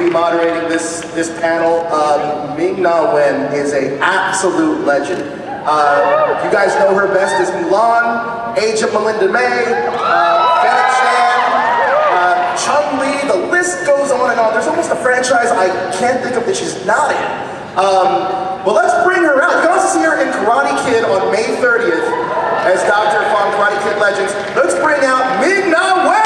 be moderating this panel. Ming-Na Wen is an absolute legend. You guys know her best as Mulan, Age of Melinda May, Fennec Shan, Chun-Li, the list goes on and on. There's almost a franchise I can't think of that she's not in. Well, let's bring her out. You can also see her in Karate Kid on May 30th as Dr. Fong, Karate Kid Legends. Let's bring out Ming-Na Wen!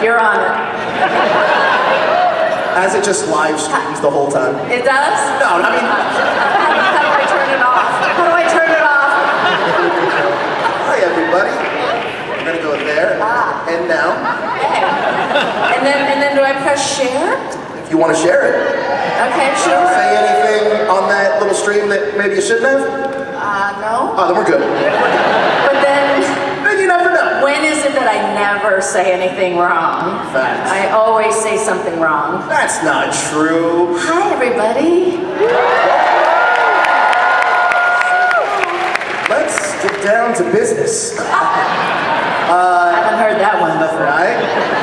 You're on it. As it just live streams the whole time. It does? No, I mean... How do I turn it off? How do I turn it off? Hi, everybody. We're going to go there. And now. Okay. And then do I press share? If you want to share it. Okay, sure. Say anything on that little stream that maybe you shouldn't have? No. Oh, then we're good. But then... You never know. When is it that I never say anything wrong? Facts. I always say something wrong. That's not true. Hi, everybody. Let's get down to business. I haven't heard that one before. Right?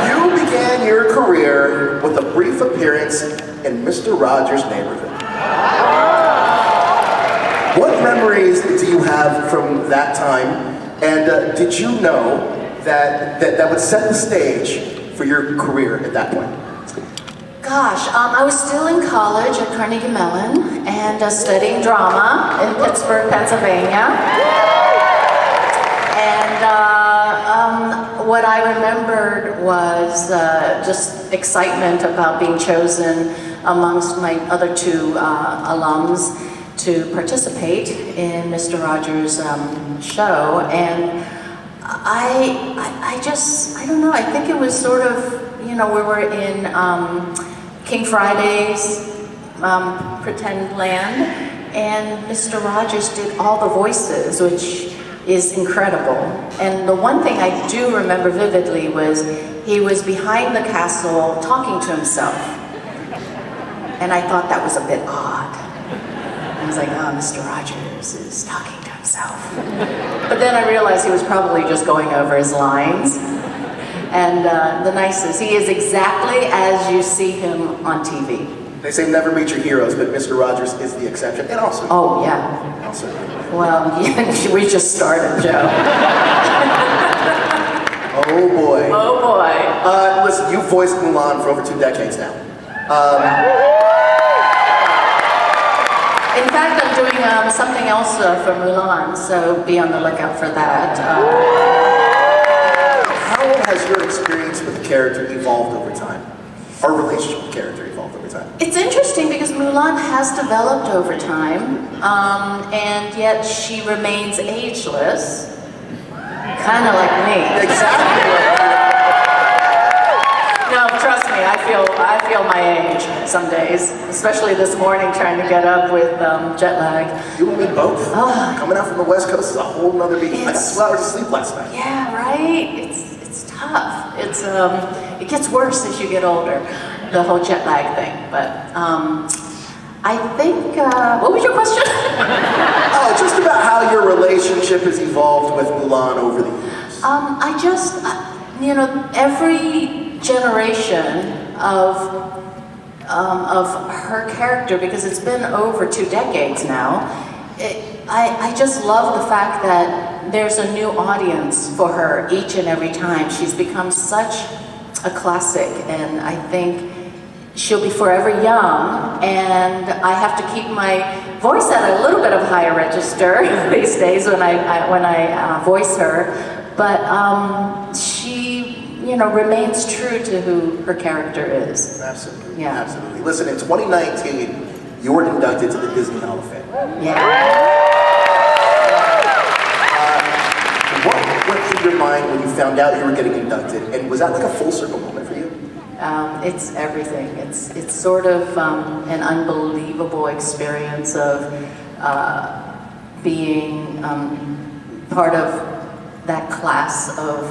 You began your career with a brief appearance in Mr. Rogers' Neighborhood. What memories do you have from that time? And did you know that would set the stage for your career at that point? Gosh, I was still in college at Carnegie Mellon and studying drama in Pittsburgh, Pennsylvania. And what I remembered was just excitement about being chosen amongst my other two alums to participate in Mr. Rogers' show, and I don't know, I think it was sort of, we were in King Friday's pretend land, and Mr. Rogers did all the voices, which is incredible. And the one thing I do remember vividly was he was behind the castle talking to himself, and I thought that was a bit odd. I was like, oh, Mr. Rogers is talking to himself. But then I realized he was probably just going over his lines. And the nicest, he is exactly as you see him on TV. They say never meet your heroes, but Mr. Rogers is the exception. And also... Oh, yeah. Also... Well, we just started, Joe. Oh, boy. Oh, boy. Listen, you've voiced Mulan for over 2 decades now. In fact, I'm doing something else for Mulan, so be on the lookout for that. How has your experience with the character evolved over time? Our relationship with the character evolved over time? It's interesting because Mulan has developed over time, and yet she remains ageless, kind of like me. Exactly. No, trust me, I feel my age some days, especially this morning trying to get up with jet lag. You and me both. Coming out from the West Coast is a whole nother beat. I got 2 hours of sleep last night. Yeah, right? It's tough. It gets worse as you get older, the whole jet lag thing. But I think, what was your question? Oh, just about how your relationship has evolved with Mulan over the years. I just, every generation of her character, because it's been over 2 decades now, I just love the fact that there's a new audience for her each and every time. She's become such a classic, and I think she'll be forever young, and I have to keep my voice at a little bit of higher register these days when I voice her, but she remains true to who her character is. Absolutely, yeah. Absolutely. Listen, in 2019, you were inducted to the Disney Hall of Fame. Yeah. What mind when you found out you were getting inducted? And was that like a full circle moment for you? It's everything. It's sort of an unbelievable experience of being part of that class of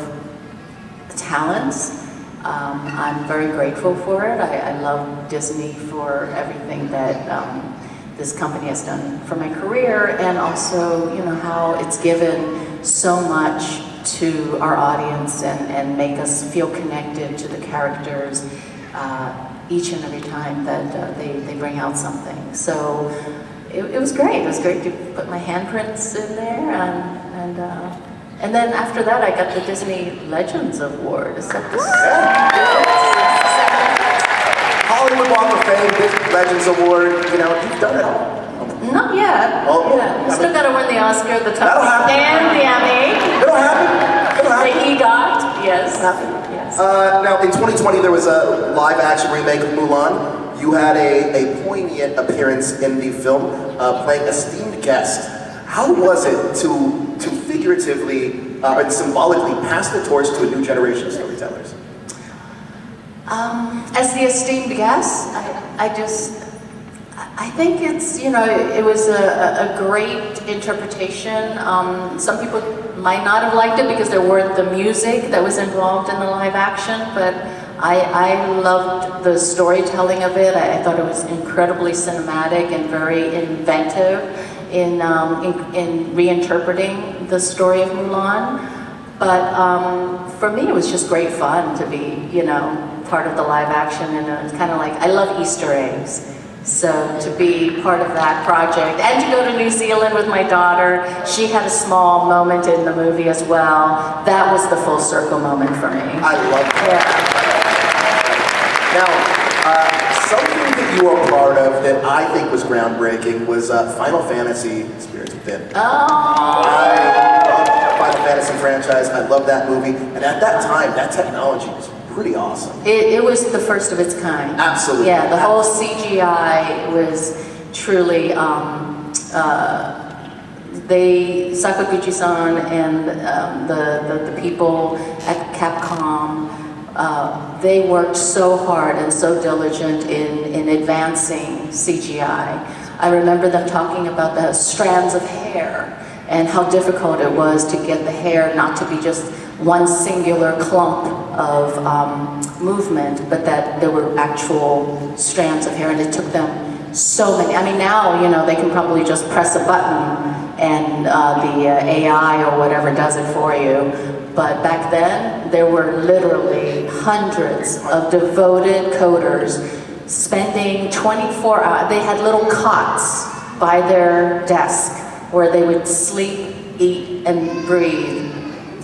talents. I'm very grateful for it. I love Disney for everything that this company has done for my career, and also, you know, how it's given so much to our audience and make us feel connected to the characters each and every time that they bring out something. So it was great. It was great to put my handprints in there, and then after that I got the Disney Legends Award. Is that the Hollywood Walk of Fame, Disney Legends Award, you know, you've done it all. Not yet. Oh, yeah. Still got to win the Oscar, the That'll Tony, happen. and the Emmy. It'll happen. It'll happen. The EGOT, yes. Yes. Now, in 2020, there was a live-action remake of Mulan. You had a poignant appearance in the film, playing a esteemed guest. How was it to figuratively and symbolically pass the torch to a new generation of storytellers? As the esteemed guest, I think it's, you know, it was a great interpretation. Some people might not have liked it because there weren't the music that was involved in the live action, but I loved the storytelling of it. I thought it was incredibly cinematic and very inventive in reinterpreting the story of Mulan. But for me, it was just great fun to be, you know, part of the live action, and it's kind of like, I love Easter eggs. So to be part of that project and to go to New Zealand with my daughter, she had a small moment in the movie as well. That was the full circle moment for me. I love that. Yeah. Now, something that you are part of that I think was groundbreaking was Final Fantasy Spirits Within. Oh. I love the Final Fantasy franchise. I love that movie. And at that time, that technology was pretty awesome. It was the first of its kind. Absolutely. Yeah, the whole CGI was truly, Sakaguchi-san and the people at Capcom, they worked so hard and so diligent in advancing CGI. I remember them talking about the strands of hair and how difficult it was to get the hair not to be just one singular clump of movement, but that there were actual strands of hair, and it took them so many. I mean, now, you know, they can probably just press a button and the AI or whatever does it for you. But back then, there were literally hundreds of devoted coders spending 24 hours. They had little cots by their desk where they would sleep, eat, and breathe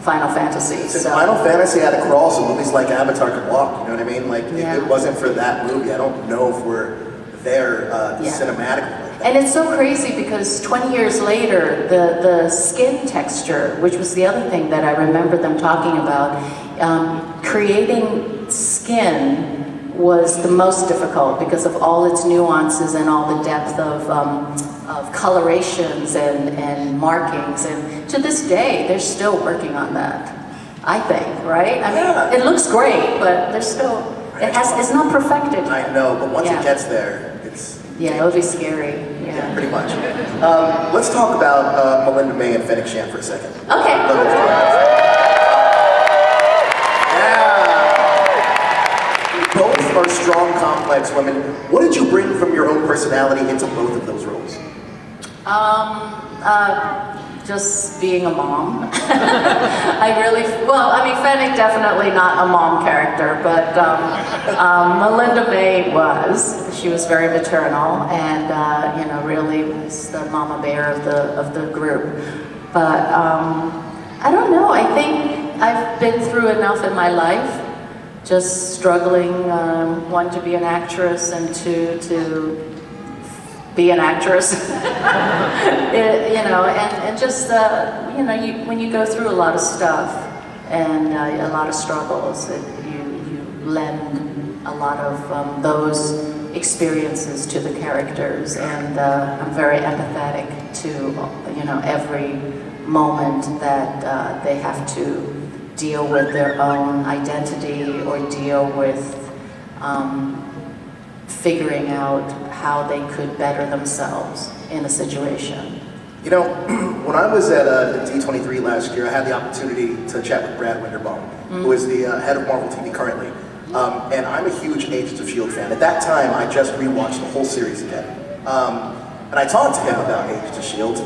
Final Fantasy. So Final Fantasy had to crawl so movies like Avatar could walk, you know what I mean? Like, Yeah. if it wasn't for that movie, I don't know if we're there cinematically like that. And it's so crazy because 20 years later, the skin texture, which was the other thing that I remember them talking about, creating skin was the most difficult because of all its nuances and all the depth of colorations and markings. And to this day, they're still working on that, I think, right? I mean, it looks great, but they're still, it's not perfected. I know, but once it gets there, it's... Yeah, it would be scary. Yeah. Pretty much. Let's talk about Melinda May and Fennec Shand for a second. Okay. Both are strong, complex women. What did you bring from your own personality into both of those roles? Just being a mom. I mean, Fennec definitely not a mom character, but Melinda May was. She was very maternal, and you know, really was the mama bear of the group. But I don't know. I think I've been through enough in my life, just struggling, one, to be an actress, and two, to be an actress. You know, and just, you know, when you go through a lot of stuff and a lot of struggles, you lend a lot of those experiences to the characters, and I'm very empathetic to, you know, every moment that they have to deal with their own identity or deal with figuring out how they could better themselves in a situation. You know, when I was at D23 last year, I had the opportunity to chat with Brad Winderbaum, who is the head of Marvel TV currently. And I'm a huge Agents of S.H.I.E.L.D. fan. At that time, I just rewatched the whole series again. And I talked to him about Agents of S.H.I.E.L.D.,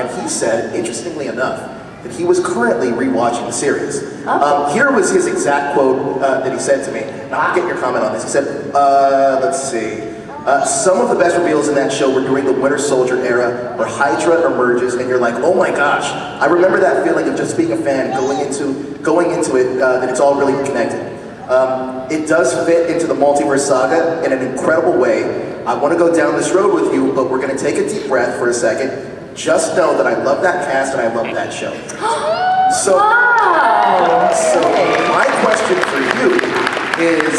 and he said, interestingly enough, that he was currently rewatching the series. Here was his exact quote that he said to me. Now, I'll get your comment on this. He said, let's see. Some of the best reveals in that show were during the Winter Soldier era, where Hydra emerges, and you're like, oh my gosh. I remember that feeling of just being a fan, going into it, that it's all really connected. It does fit into the multiverse saga in an incredible way. I want to go down this road with you, but we're going to take a deep breath for a second. Just know that I love that cast and I love that show. So my question for you is,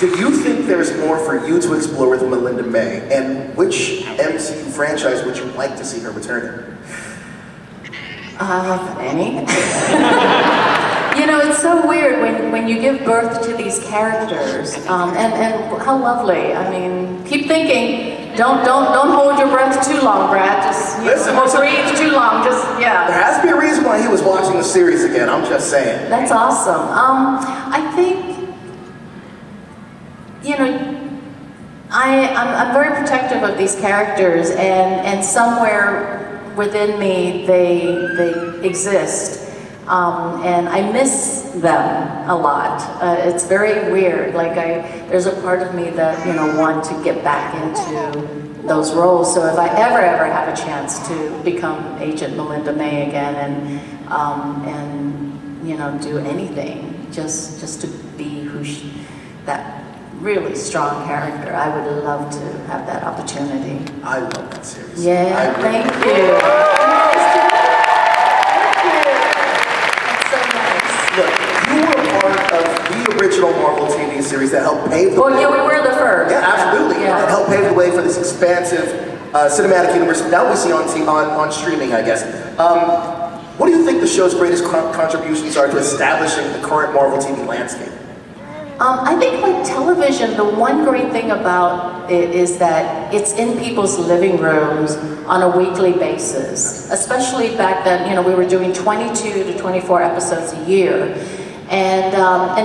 do you think there's more for you to explore with Melinda May? And which MCU franchise would you like to see her return in? Any. You know, it's so weird when you give birth to these characters, and how lovely. I mean, keep thinking. Don't hold your breath too long, Brad. Just don't breathe too long. Just yeah. There has to be a reason why he was watching the series again. I'm just saying. That's awesome. I think, you know, I'm very protective of these characters, and somewhere within me they exist. And I miss them a lot. It's very weird. Like there's a part of me that want to get back into those roles. So if I ever have a chance to become Agent Melinda May again, and do anything, just to be that really strong character, I would love to have that opportunity. I love that series. Yeah, thank you. Look, you were a part of the original Marvel TV series that helped pave the way. Well, yeah, we were the first. Yeah, absolutely. Yeah. That helped pave the way for this expansive cinematic universe now we see on streaming, I guess. What do you think the show's greatest contributions are to establishing the current Marvel TV landscape? I think like television, the one great thing about it is that it's in people's living rooms on a weekly basis. Especially back then, we were doing 22 to 24 episodes a year, and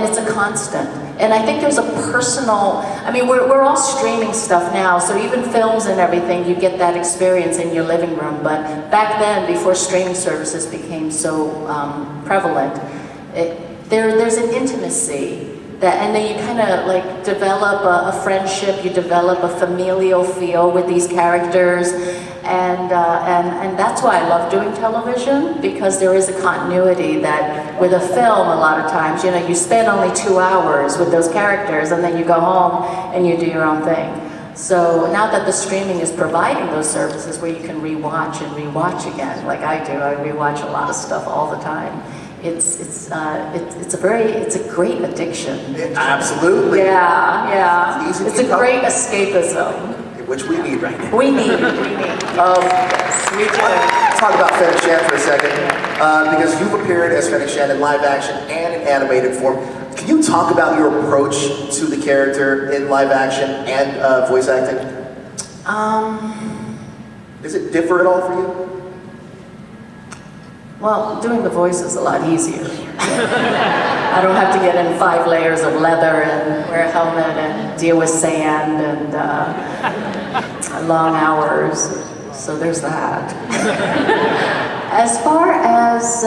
it's a constant. And I think there's a personal, we're all streaming stuff now, so even films and everything, you get that experience in your living room. But back then, before streaming services became so prevalent, there's an intimacy. And then you kind of like develop a friendship, you develop a familial feel with these characters, and that's why I love doing television, because there is a continuity that with a film a lot of times, you spend only 2 hours with those characters and then you go home and you do your own thing. So now that the streaming is providing those services where you can rewatch and rewatch again, like I do, I rewatch a lot of stuff all the time. It's a great addiction. Absolutely. Yeah. It's a great escapism. Which we need right now. We need. Yes, we do. Talk about Fennec Shand for a second, because you've appeared as Fennec Shand in live action and in animated form. Can you talk about your approach to the character in live action and voice acting? Does it differ at all for you? Well, doing the voice is a lot easier. I don't have to get in 5 layers of leather and wear a helmet and deal with sand and long hours. So there's that. As far as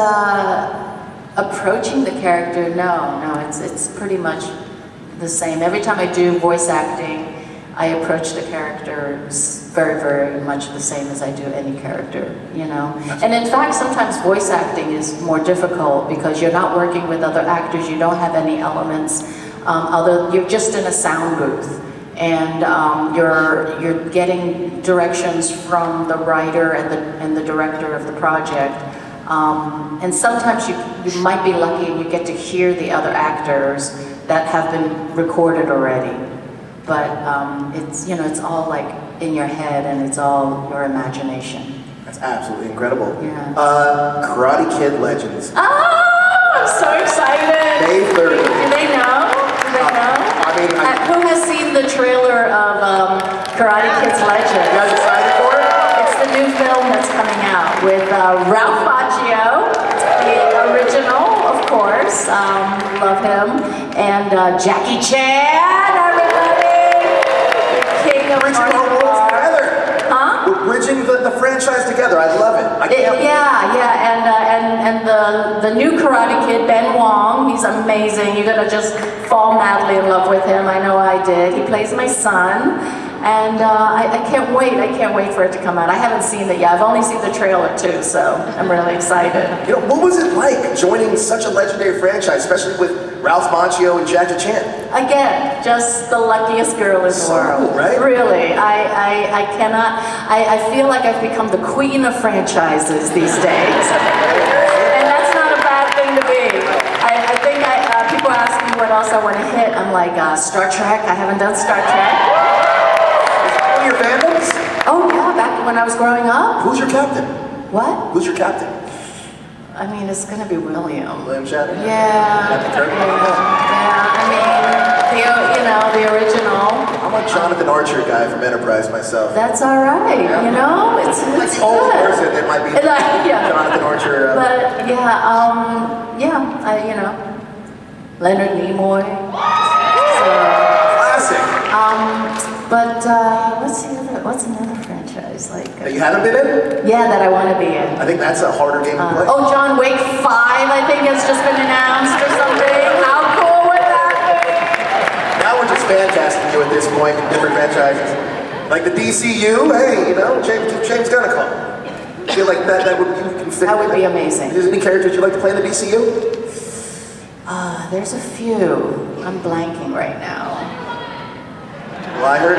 approaching the character, no, it's pretty much the same. Every time I do voice acting, I approach the character very, very much the same as I do any character, And in fact, sometimes voice acting is more difficult because you're not working with other actors, you don't have any elements, you're just in a sound booth, and you're getting directions from the writer and the director of the project. And sometimes you might be lucky and you get to hear the other actors that have been recorded already. But it's all like in your head, and it's all your imagination. That's absolutely incredible. Yeah. Karate Kid Legends. Oh I'm so excited. May 30th. Do they know? Do they know? I mean, Who has seen the trailer of Karate Kid's Legend? you guys excited for it? It's the new film that's coming out with Ralph Macchio, the original, of course. Love him. And Jackie Chan, everybody. King of Bridging our martial worlds arts. together. Huh? We're bridging the franchise together. I love it. I can't. And the new Karate Kid, Ben Wong, he's amazing. You're gonna just fall madly in love with him. I know I did. He plays my son, and I can't wait. I can't wait for it to come out. I haven't seen it yet. I've only seen the trailer too, so I'm really excited. You know, what was it like joining such a legendary franchise, especially with Ralph Macchio and Jackie Chan? Again, just the luckiest girl in the world. Right? Really, I cannot. I feel like I've become the queen of franchises these days, and that's not a bad thing to be. I think people ask me what else I want to hit. I'm like Star Trek. I haven't done Star Trek. One of your fandoms? Oh yeah, back when I was growing up. Who's your captain? What? Who's your captain? I mean, it's gonna be William. William Shatner? Yeah. Captain Kirk? Yeah. I mean, the original. I'm a Jonathan Archer guy from Enterprise myself. That's all right. Yeah. You know, it's Like the old good. person, it might be Yeah. Jonathan Archer. But Leonard Nimoy. So, Classic. what's another franchise like? That you haven't been in? Yeah, that I want to be in. I think that's a harder game to play. John Wick 5, I think has just been announced or something. How cool would that be? Now we're just fan casting you at this point in different franchises. Like the DCU, hey, you know, James Gunn call. I feel like that would you can fit. That would be amazing. Is there any characters you'd like to play in the DCU? There's a few. I'm blanking right now. Well, I heard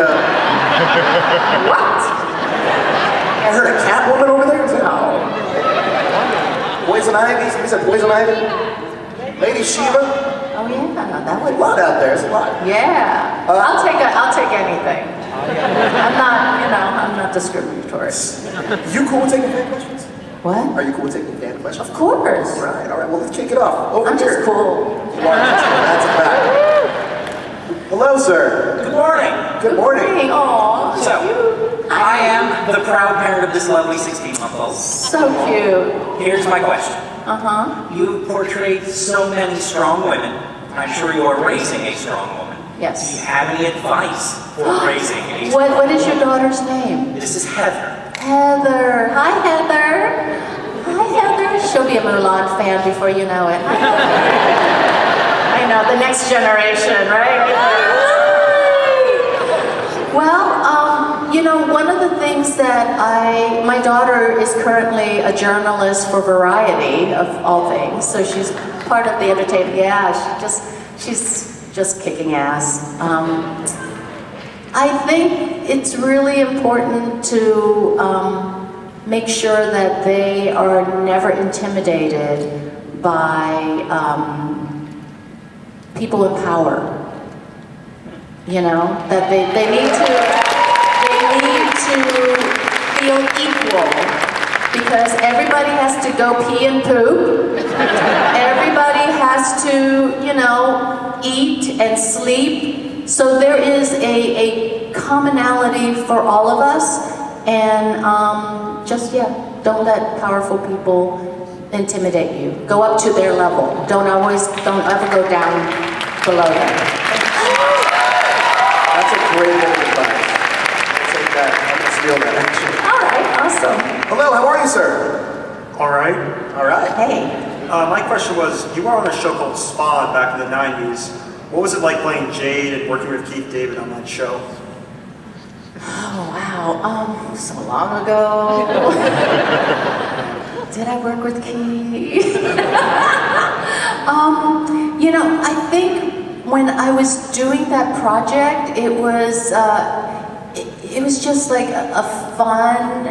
What? I heard a Catwoman over there. Is that No. Poison Ivy? You said Poison Ivy? Lady Shiva? Oh yeah, that would. A lot out there. It's a lot. Yeah. I'll take anything. I'm not discriminatory. You cool with taking fan questions? What? Are you cool with taking fan questions? Of course. All right. Well, let's kick it off. Over I'm here. just cool. That's a fact. Hello, sir. Good morning. Good morning. Hey, aw. So, I am the proud parent of this lovely 16-month-old. So cute. Here's my question. Uh-huh. You portrayed so many strong women. I'm sure you are raising a strong woman. Yes. Do you have any advice for raising a What is your daughter's name? This is Heather. Heather. Hi, Heather. Hi, Heather. She'll be a Mulan fan before you know it. I know, the next generation, right? Well, one of the things that my daughter is currently a journalist for Variety, of all things, so she's part of the entertainment. Yeah, she's just kicking ass. I think it's really important to make sure that they are never intimidated by people in power. You know, that they need to feel equal, because everybody has to go pee and poop. Everybody has to, eat and sleep. So there is a commonality for all of us, and don't let powerful people intimidate you. Go up to their level. Don't ever go down below them. That's a great bit of advice. I'll take that. I'm gonna steal that, actually. All right, awesome. Hello, how are you, sir? All right. All right. Hey. My question was, you were on a show called Spawn back in the 90s. What was it like playing Jade and working with Keith David on that show? Oh, wow. So long ago. Did I work with Keith? I think when I was doing that project, it was just like a fun,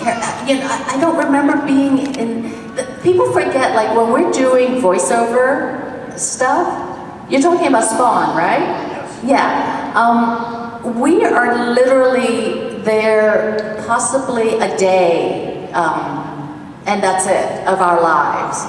I don't remember being in, people forget, like when we're doing voiceover stuff, you're talking about Spawn, right? Yes. Yeah. We are literally there possibly a day and that's it, of our lives.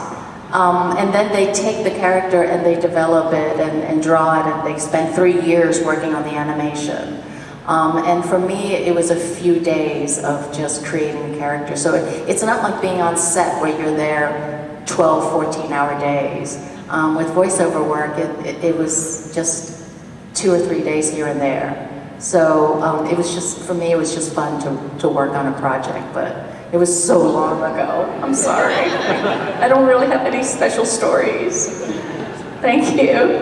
And then they take the character and they develop it and draw it, and they spend 3 years working on the animation. And for me, it was a few days of just creating the character. So it's not like being on set where you're there 12, 14-hour days. With voiceover work, it was just 2 or 3 days here and there. So it was just, for me, it was just fun to work on a project, but it was so long ago. I'm sorry. I don't really have any special stories. Thank you.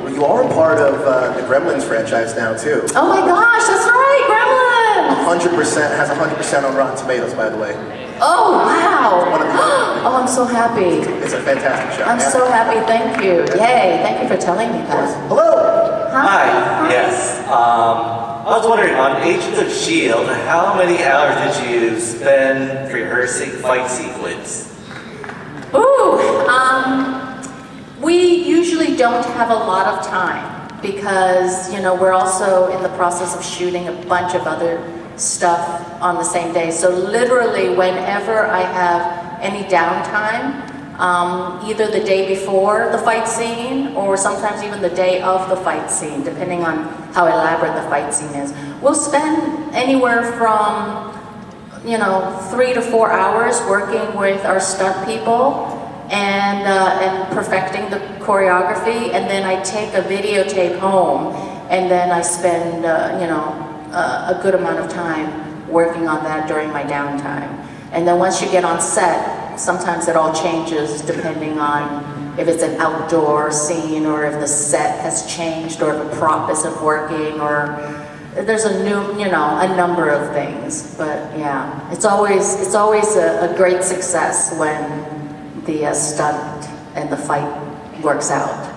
Well, you are a part of the Gremlins franchise now, too. Oh my gosh, that's right, Gremlins! 100%, has 100% on Rotten Tomatoes, by the way. Oh, wow! One of the- Oh, I'm so happy. It's a fantastic show. I'm yeah. so happy, thank you. Yay, thank you for telling me that. Hello! Hi, yes. I was wondering, on Agents of S.H.I.E.L.D., how many hours did you spend rehearsing fight sequence? Ooh, we usually don't have a lot of time because, you know, we're also in the process of shooting a bunch of other stuff on the same day. So literally, whenever I have any downtime, either the day before the fight scene or sometimes even the day of the fight scene, depending on how elaborate the fight scene is. We'll spend anywhere from, 3 to 4 hours working with our stunt people and perfecting the choreography, and then I take a videotape home and then I spend, a good amount of time working on that during my downtime. And then once you get on set, sometimes it all changes depending on if it's an outdoor scene or if the set has changed or if a prop isn't working or there's a new, a number of things. But yeah, it's always a great success when the stunt and the fight works out.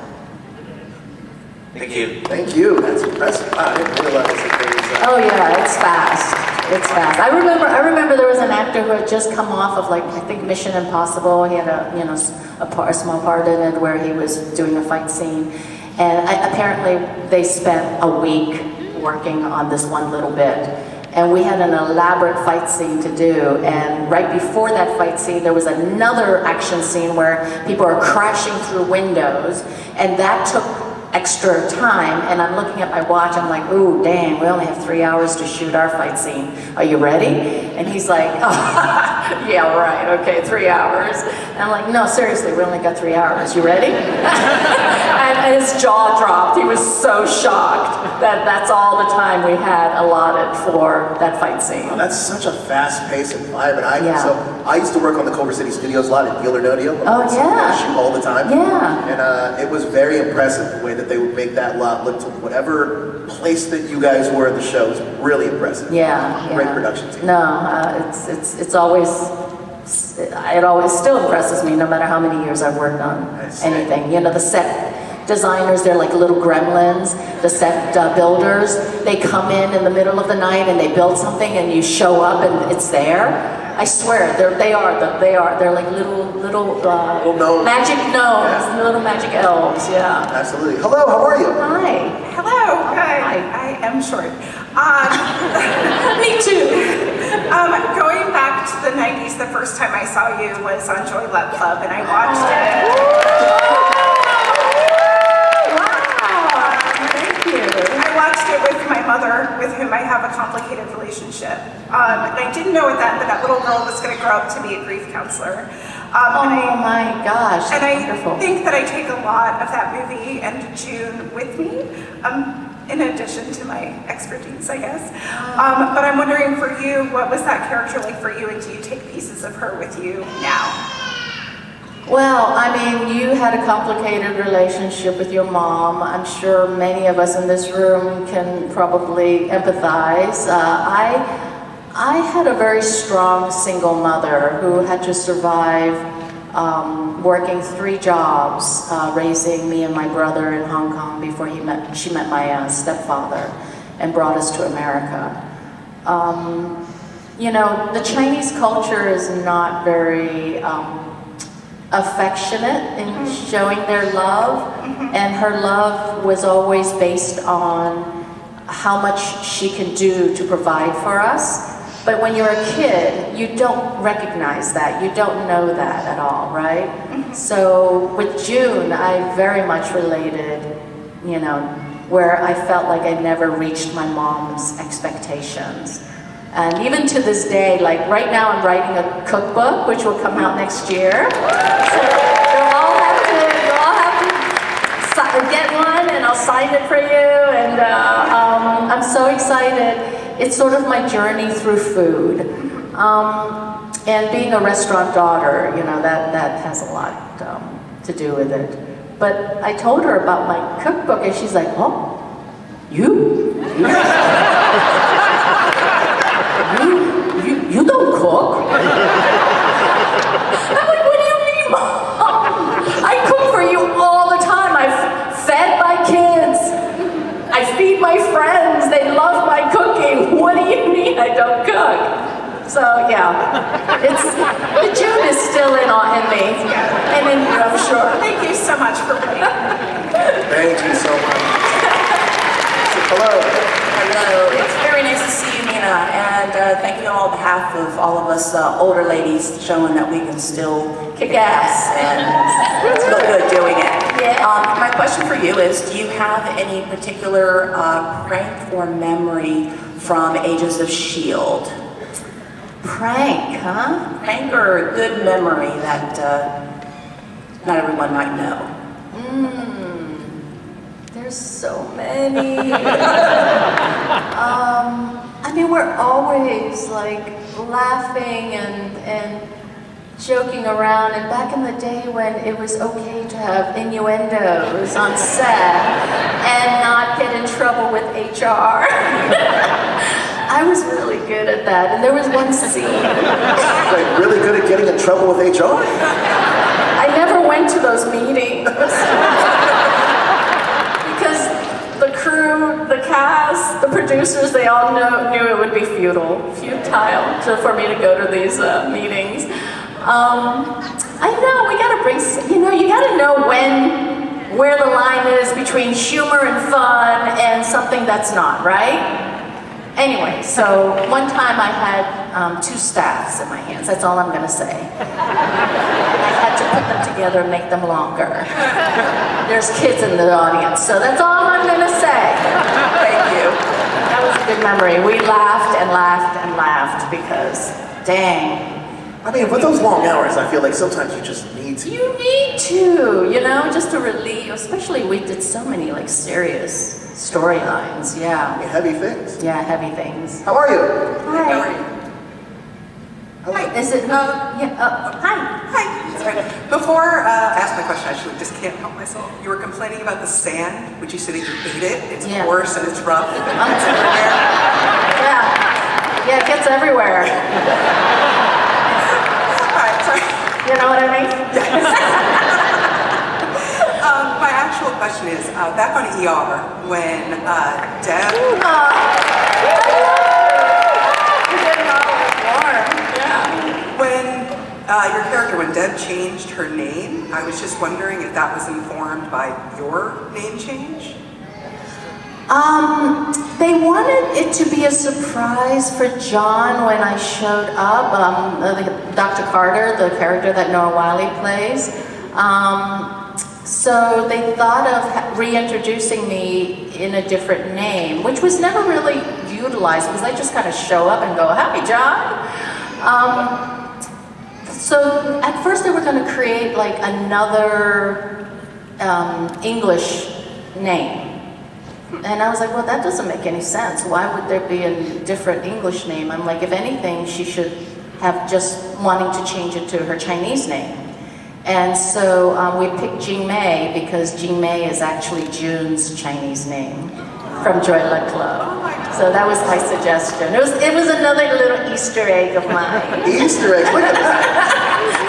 Thank you. Thank you. That's impressive. Wow, I didn't realize that there was Oh yeah, it's fast. It's fast. I remember there was an actor who had just come off of I think Mission Impossible. He had a small part in it where he was doing a fight scene, and apparently they spent a week working on this one little bit. And we had an elaborate fight scene to do, and right before that fight scene there was another action scene where people are crashing through windows, and that took extra time, and I'm looking at my watch, I'm like, ooh, dang, we only have 3 hours to shoot our fight scene. Are you ready? And he's like, oh, yeah, right, okay, 3 hours. And I'm like, no, seriously, we only got 3 hours. You ready? And his jaw dropped. He was so shocked that that's all the time we had allotted for that fight scene. Oh, that's such a fast-paced environment. Yeah. I used to work on the Culver City Studios a lot in Deal or No Deal. Oh, yeah. Shoot all the time. Yeah. And it was very impressive the way that they would make that lot look to whatever place that you guys were in the show. It was really impressive. Yeah. Great production team. No, it always still impresses me no matter how many years I've worked on anything. The set designers, they're like little gremlins. The set builders, they come in the middle of the night and they build something and you show up and it's there. I swear, they are. They're like little gnomes. magic gnomes, Yeah. little magic elves. Yeah. Absolutely. Hello, how are you? Hi. Hello. Hi. I am short. Me too. Going back to the 90s, the first time I saw you was on Joy Luck Club, and I watched it. Wow. Thank you. I watched it with my mother, with whom I have a complicated relationship. And I didn't know that little girl was going to grow up to be a grief counselor. Oh my gosh, And that's I wonderful. think that I take a lot of that movie and June with me, in addition to my expertise, I guess. But I'm wondering for you, what was that character like for you, and do you take pieces of her with you now? Well, I mean, you had a complicated relationship with your mom. I'm sure many of us in this room can probably empathize. I had a very strong single mother who had to survive working 3 jobs, raising me and my brother in Hong Kong before she met my stepfather and brought us to America. The Chinese culture is not very affectionate in showing their love, and her love was always based on how much she can do to provide for us. But when you're a kid, you don't recognize that. You don't know that at all, right? So with June, I very much related, you know, where I felt like I never reached my mom's expectations. And even to this day, like right now I'm writing a cookbook, which will come out next year. So you'll all have to get one and I'll sign it for you. And I'm so excited. It's sort of my journey through food. And being a restaurant daughter, you know, that has a lot to do with it. But I told her about my cookbook and she's like, oh, you don't cook? I'm like, what do you mean, Mom? I cook for you all the time. I've fed my kids. I feed my friends. They love my cooking. What do you mean I don't cook? So yeah, the June is still in me, and in you, I'm sure. Thank you so much for putting Thank you so much. Hello. Hello, it's very nice to see you, Nina, and thank you on behalf of all of us older ladies, showing that we can still kick ass and feel good doing it. Yeah. My question for you is, do you have any particular prank or memory from Agents of S.H.I.E.L.D.? Prank, huh? Prank or a good memory that not everyone might know? There's so many. I mean, we're always like laughing and joking around. And back in the day when it was okay to have innuendos on set and not get in trouble with HR. I was really good at that. And there was one scene. Like, really good at getting in trouble with HR? I never went to those meetings. Because the crew, the cast, the producers, they all knew it would be futile for me to go to these meetings. I know, we gotta bring, you gotta know where the line is between humor and fun and something that's not, right? Anyway, so one time I had 2 staffs in my hands. That's all I'm gonna say. I had to put them together and make them longer. There's kids in the audience, so that's all I'm gonna say. Thank you. That was a good memory. We laughed and laughed and laughed because, dang. I mean, with those long hours, I feel like sometimes you just need to. You need to, just to relieve, especially we did so many like serious storylines, yeah. Heavy things. Yeah, heavy things. How are you? Hi. How are you? Hello. Is it, hi. Hi. Sorry. Before I ask my question, I actually just can't help myself. You were complaining about the sand, which you said that you hate it. It's Yeah. coarse and it's rough. It's everywhere. Yeah, it gets everywhere. All right, sorry. You know what I mean? My actual question is, back on ER, when Deb... When your character, when Deb changed her name, I was just wondering if that was informed by your name change? They wanted it to be a surprise for John when I showed up. Dr. Carter, the character that Noah Wiley plays. So they thought of reintroducing me in a different name, which was never really utilized because I just kind of show up and go, "Happy John." So at first they were going to create like another English name. And I was like, well, that doesn't make any sense. Why would there be a different English name? I'm like, if anything, she should have just wanting to change it to her Chinese name. And so we picked Jing Mei because Jing Mei is actually June's Chinese name from Joy Luck Club. So that was my suggestion. It was another little Easter egg of mine. Easter eggs, look at that.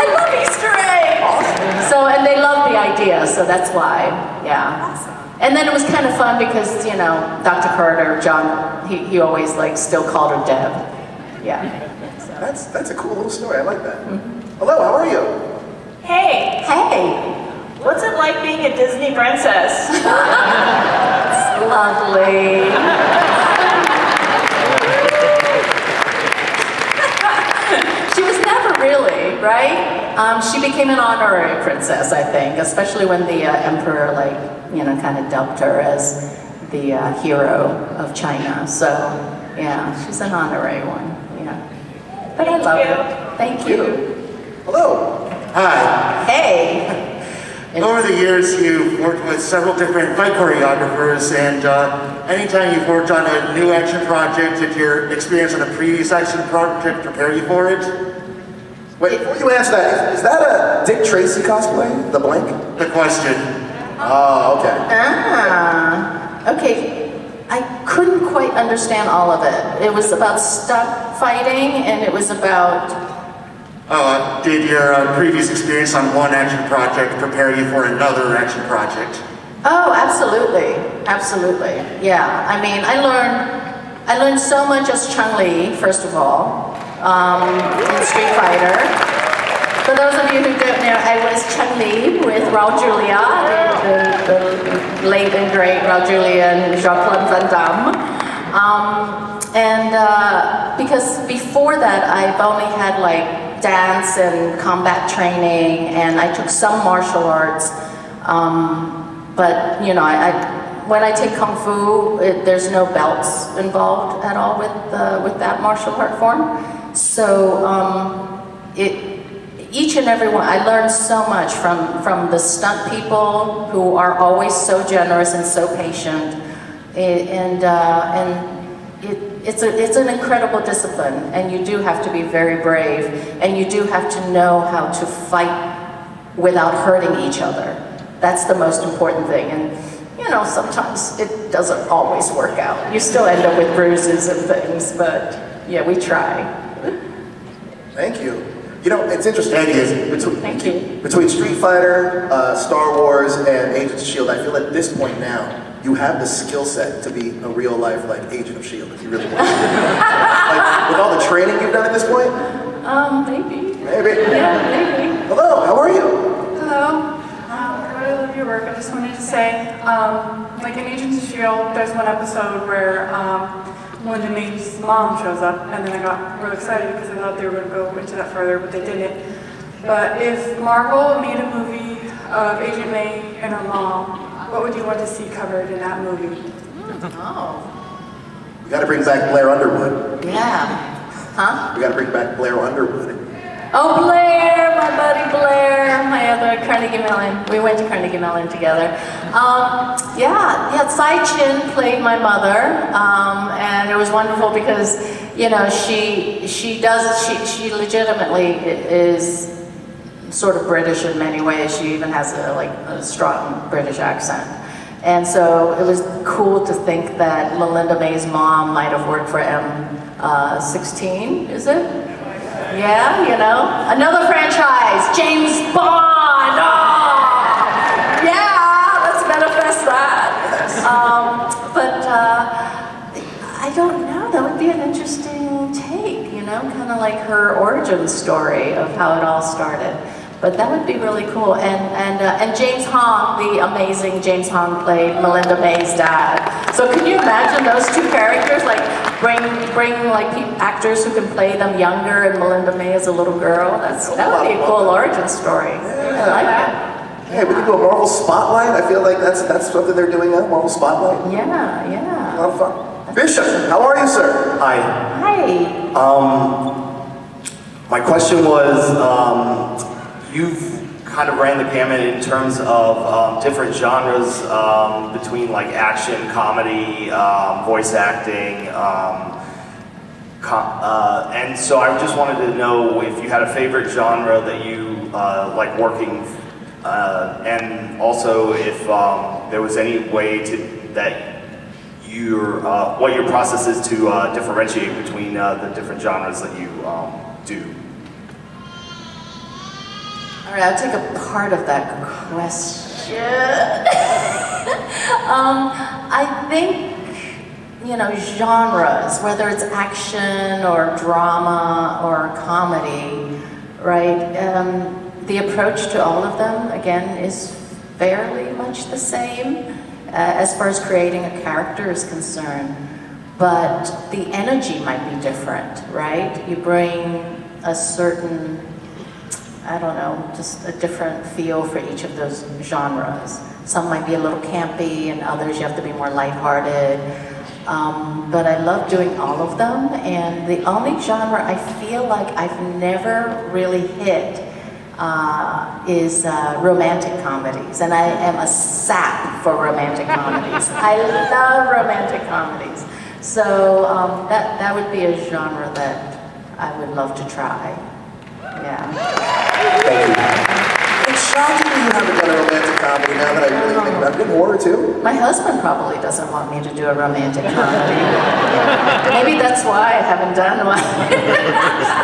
I love Easter eggs! Awesome. So, and they loved the idea, so that's why, yeah. Awesome. And then it was kind of fun because, Dr. Carter, John, he always still called her Deb. Yeah. So. That's a cool little story. I like that. Hello, how are you? Hey, Hey, what's it like being a Disney princess? lovely. She became an honorary princess, I think, especially when the emperor, kind of dubbed her as the hero of China. So, yeah, she's an honorary one. Yeah. But I love her. Thank you. Hello. Hi. Hey. Over the years, you've worked with several different fight choreographers, and anytime you've worked on a new action project, did your experience on a previous action project prepare you for it? Wait, before you answer that, is that a Dick Tracy cosplay? The blank? The question. Oh, okay. Okay. I couldn't quite understand all of it. It was about stunt fighting, and it was about... Did your previous experience on one action project prepare you for another action project? Oh, absolutely. Absolutely. Yeah. I mean, I learned so much as Chun-Li, first of all, in Street Fighter. For those of you who don't know, I was Chun-Li with Raul Julia, the late and great Raul Julia and Jean-Claude Van Damme. Because before that, I've only had dance and combat training, and I took some martial arts. But when I take Kung Fu, there's no belts involved at all with that martial art form. So each and every one, I learned so much from the stunt people who are always so generous and so patient, It's an incredible discipline, and you do have to be very brave, and you do have to know how to fight without hurting each other. That's the most important thing, and sometimes it doesn't always work out. You still end up with bruises and things, but yeah, we try. Thank you. It's interesting. Thank you. Between Street Fighter, Star Wars, and Agents of S.H.I.E.L.D., I feel at this point now, you have the skill set to be a real life Agent of S.H.I.E.L.D. if you really want to. With all the training you've done at this point? Maybe. Maybe. Yeah, maybe. Hello, how are you? Hello. I really love your work. I just wanted to say, in Agents of S.H.I.E.L.D., there's one episode where Melinda May's mom shows up, and then I got really excited because I thought they were going to go into that further, but they didn't. But if Marvel made a movie of Agent May and her mom, what would you want to see covered in that movie? Oh. We gotta bring back Blair Underwood. Yeah. Huh? We gotta bring back Blair Underwood. Oh, Blair, my buddy Blair, my other Carnegie Mellon. We went to Carnegie Mellon together. Tsai Chin played my mother, and it was wonderful because, she legitimately is sort of British in many ways. She even has a strong British accent. And so it was cool to think that Melinda May's mom might have worked for M16, is it? Yeah, another franchise, James Bond. Oh, yeah, let's manifest that. I don't know. That would be an interesting take, kind of like her origin story of how it all started. But that would be really cool. And James Hong, the amazing James Hong, played Melinda May's dad. So can you imagine those two characters? Bring actors who can play them younger, and Melinda May as a little girl. That would be a cool origin story. Yeah. I like it. Hey, we can do a Marvel Spotlight. I feel like that's something they're doing now. Marvel Spotlight. Yeah. A lot of fun. Bishop, how are you, sir? Hi. Hi. My question was, you've kind of ran the gamut in terms of different genres between action, comedy, voice acting, and so I just wanted to know if you had a favorite genre that you like working, and also if there was any way what your process is to differentiate between the different genres that you do. All right, I'll take a part of that question. I think, genres, whether it's action or drama or comedy, right? The approach to all of them, again, is fairly much the same as far as creating a character is concerned. But the energy might be different, right? You bring a certain I don't know, just a different feel for each of those genres. Some might be a little campy, and others you have to be more lighthearted. But I love doing all of them, and the only genre I feel like I've never really hit is romantic comedies, and I am a sap for romantic comedies. I love romantic comedies. So that would be a genre that I would love to try. Yeah. Thank you. It's shocking you haven't done a romantic comedy now that I really think about it. Good horror too. My husband probably doesn't want me to do a romantic comedy. Maybe that's why I haven't done one.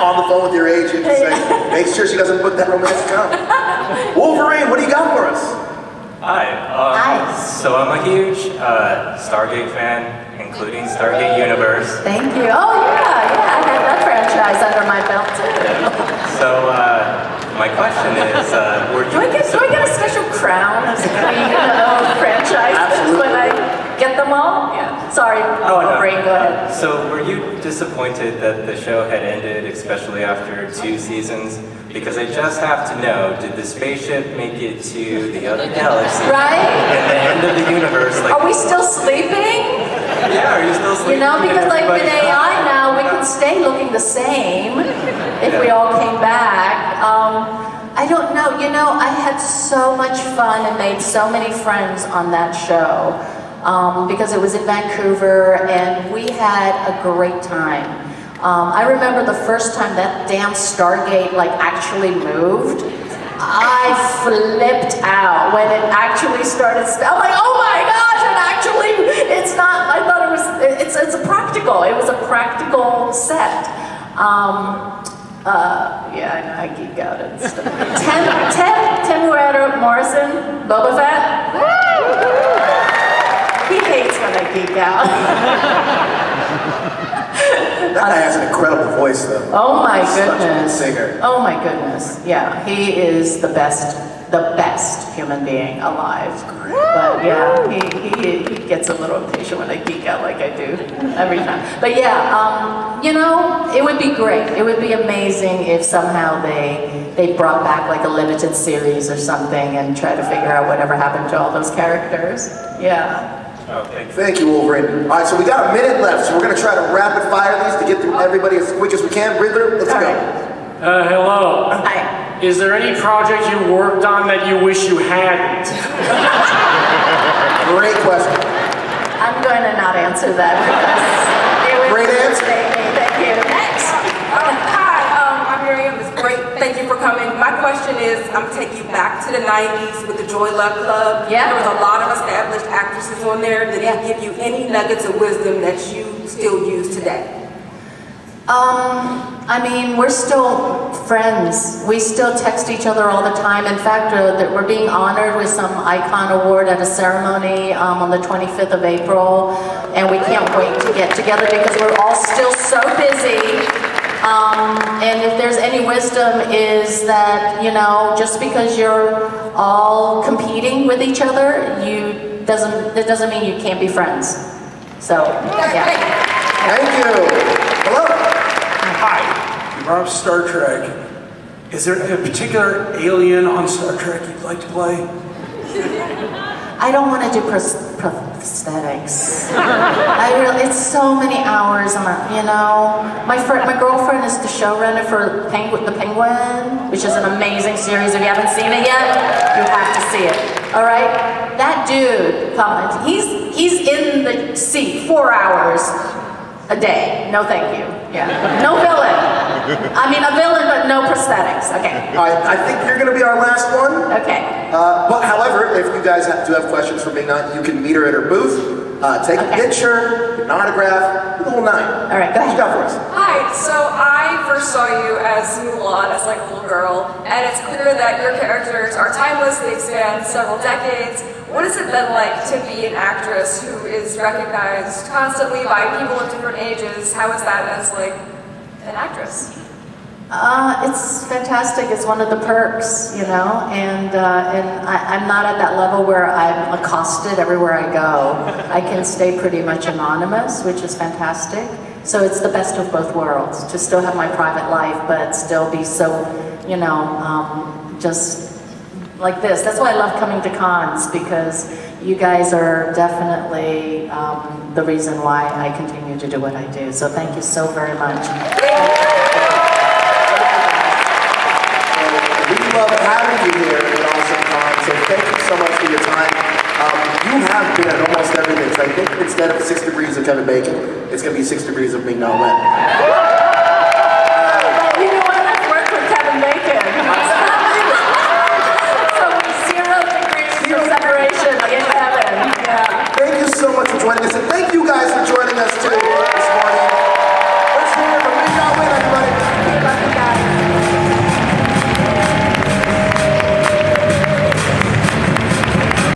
On the phone with your agent to say, make sure she doesn't book that romantic comedy. Wolverine, what do you got for us? Hi. Hi. So I'm a huge Stargate fan, including Stargate Universe. Thank you. Oh yeah, I had that franchise under my belt too. So my question is, Do I get a special crown as a queen of franchises when I get them all? Yeah. Sorry, Wolverine, go ahead. So were you disappointed that the show had ended, especially after 2 seasons? Because I just have to know, did the spaceship make it to the other galaxy? Right? And the end of the universe? Are we still sleeping? Yeah, are you still sleeping? You know, because like with AI now, we can stay looking the same if we all came back. I don't know. You know, I had so much fun and made so many friends on that show because it was in Vancouver, and we had a great time. I remember the first time that damn Stargate like actually moved. I flipped out when it actually started. I'm like, oh my gosh! And actually, it's not. I thought it was. It's a practical. It was a practical set. Yeah, I know, I geek out and stuff. Tim Morrison, Boba Fett. He hates when I geek out. That guy has an incredible voice, though. Oh my Such a good goodness. singer. Oh my goodness. Yeah, he is the best human being alive. But yeah, he gets a little impatient when I geek out like I do every time. But yeah, you know, it would be great. It would be amazing if somehow they brought back like a limited series or something and try to figure out whatever happened to all those characters. Yeah. Okay. Thank you, Wolverine. All right, so we got a minute left, so we're going to try to rapid fire these to get through everybody as quick as we can. Riddler, let's go. Hello. Hi. Is there any project you worked on that you wish you hadn't? Great question. I'm going to not answer that because it would Great answer. Thank you. Next. Hi, I'm Miriam. It's great. Thank you for coming. My question is, I'm going to take you back to the 90s with the Joy Luck Club. Yeah. There was a lot of established actresses on there. Did they give you any nuggets of wisdom that you still use today? I mean, we're still friends. We still text each other all the time. In fact, we're being honored with some icon award at a ceremony on the 25th of April, and we can't wait to get together because we're all still so busy. And if there's any wisdom is that, you know, just because you're all competing with each other, it doesn't mean you can't be friends. So, yeah. Thank you. Hello. Hi. You brought up Star Trek. Is there a particular alien on Star Trek you'd like to play? I don't want to do prosthetics. It's so many hours, you know. My girlfriend is the showrunner for The Penguin, which is an amazing series. If you haven't seen it yet, you have to see it. All right, that dude, he's in the seat 4 hours a day. No, thank you. Yeah, no villain. I mean, a villain, but no prosthetics. Okay. All right, I think you're going to be our last one. Okay. But however, if you guys do have questions for Ming-Na, you can meet her at her booth, take a picture, get an autograph, the whole nine. All right, go ahead. What you got for us? Hi, so I first saw you as Mulan, as like a little girl, and it's clear that your characters are timeless, they've spanned several decades. What has it been like to be an actress who is recognized constantly by people of different ages? How is that as like an actress? It's fantastic. It's one of the perks, you know, and I'm not at that level where I'm accosted everywhere I go. I can stay pretty much anonymous, which is fantastic. So it's the best of both worlds, to still have my private life, but still be so just like this. That's why I love coming to cons, because you guys are definitely the reason why I continue to do what I do. So thank you so very much. We love having you here at Awesome Con, so thank you so much for your time. You have been at almost everything, so I think instead of 6 degrees of Kevin Bacon, it's going to be 6 degrees of Ming-Na Wen.